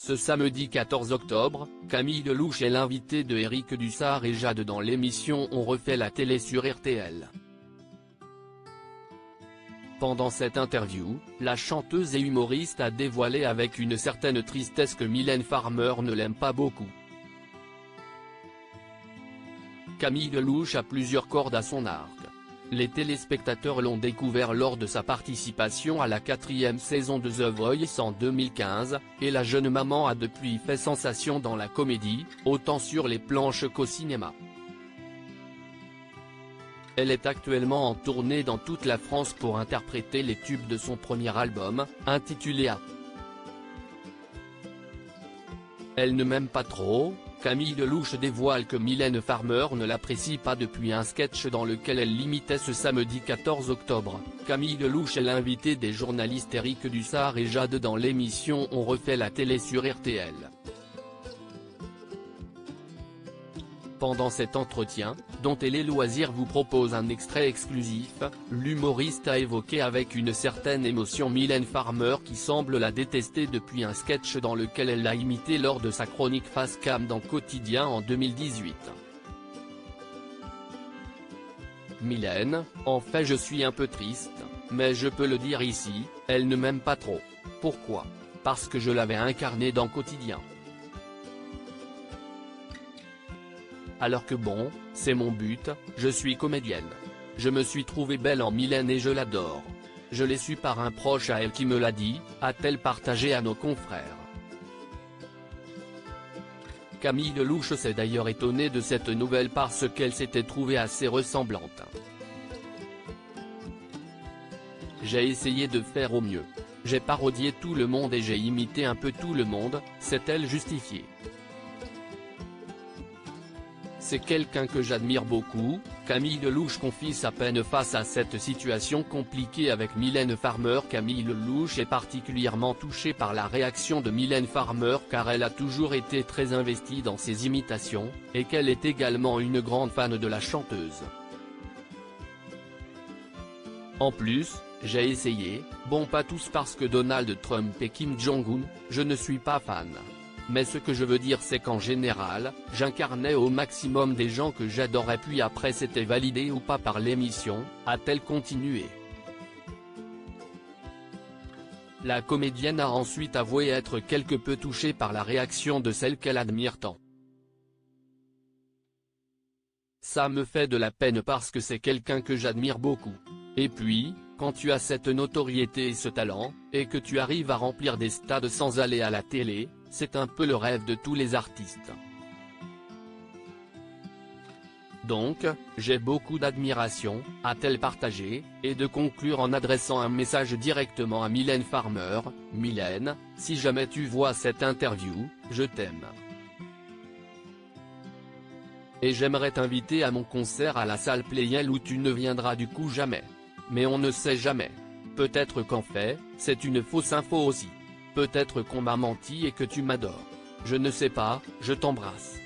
Ce samedi 14 octobre, Camille Lelouch est l'invité de Éric Dussart et Jade dans l'émission On refait la télé sur RTL. Pendant cette interview, la chanteuse et humoriste a dévoilé avec une certaine tristesse que Mylène Farmer ne l'aime pas beaucoup. Camille Lelouch a plusieurs cordes à son arc. Les téléspectateurs l'ont découvert lors de sa participation à la 4e saison de The Voice en 2015, et la jeune maman a depuis fait sensation dans la comédie, autant sur les planches qu'au cinéma. Elle est actuellement en tournée dans toute la France pour interpréter les tubes de son premier album, intitulé A. Elle ne m'aime pas trop. Camille Lelouch dévoile que Mylène Farmer ne l'apprécie pas depuis un sketch dans lequel elle l'imitait ce samedi 14 octobre. Camille Lelouch est l'invité des journalistes Éric Dussart et Jade dans l'émission On refait la télé sur RTL. Pendant cet entretien, dont Télé Loisirs vous propose un extrait exclusif, l'humoriste a évoqué avec une certaine émotion Mylène Farmer qui semble la détester depuis un sketch dans lequel elle l'a imité lors de sa chronique Face Cam dans Quotidien en 2018. Mylène, en fait je suis un peu triste, mais je peux le dire ici, elle ne m'aime pas trop. Pourquoi? Parce que je l'avais incarné dans Quotidien. Alors que bon, c'est mon but, je suis comédienne. Je me suis trouvée belle en Mylène et je l'adore. Je l'ai su par un proche à elle qui me l'a dit, a-t-elle partagé à nos confrères. Camille Lelouch s'est d'ailleurs étonnée de cette nouvelle parce qu'elle s'était trouvée assez ressemblante. J'ai essayé de faire au mieux. J'ai parodié tout le monde et j'ai imité un peu tout le monde, s'est-elle justifiée. C'est quelqu'un que j'admire beaucoup. Camille Lelouch confie sa peine face à cette situation compliquée avec Mylène Farmer. Camille Lelouch est particulièrement touchée par la réaction de Mylène Farmer car elle a toujours été très investie dans ses imitations, et qu'elle est également une grande fan de la chanteuse. En plus, j'ai essayé, bon pas tous parce que Donald Trump et Kim Jong-un, je ne suis pas fan. Mais ce que je veux dire c'est qu'en général, j'incarnais au maximum des gens que j'adorais puis après c'était validé ou pas par l'émission, a-t-elle continué. La comédienne a ensuite avoué être quelque peu touchée par la réaction de celle qu'elle admire tant. Ça me fait de la peine parce que c'est quelqu'un que j'admire beaucoup. Et puis, quand tu as cette notoriété et ce talent, et que tu arrives à remplir des stades sans aller à la télé, c'est un peu le rêve de tous les artistes. Donc, j'ai beaucoup d'admiration, a-t-elle partagé, et de conclure en adressant un message directement à Mylène Farmer, Mylène, si jamais tu vois cette interview, je t'aime. Et j'aimerais t'inviter à mon concert à la salle Playel où tu ne viendras du coup jamais. Mais on ne sait jamais. Peut-être qu'en fait, c'est une fausse info aussi. Peut-être qu'on m'a menti et que tu m'adores. Je ne sais pas, je t'embrasse.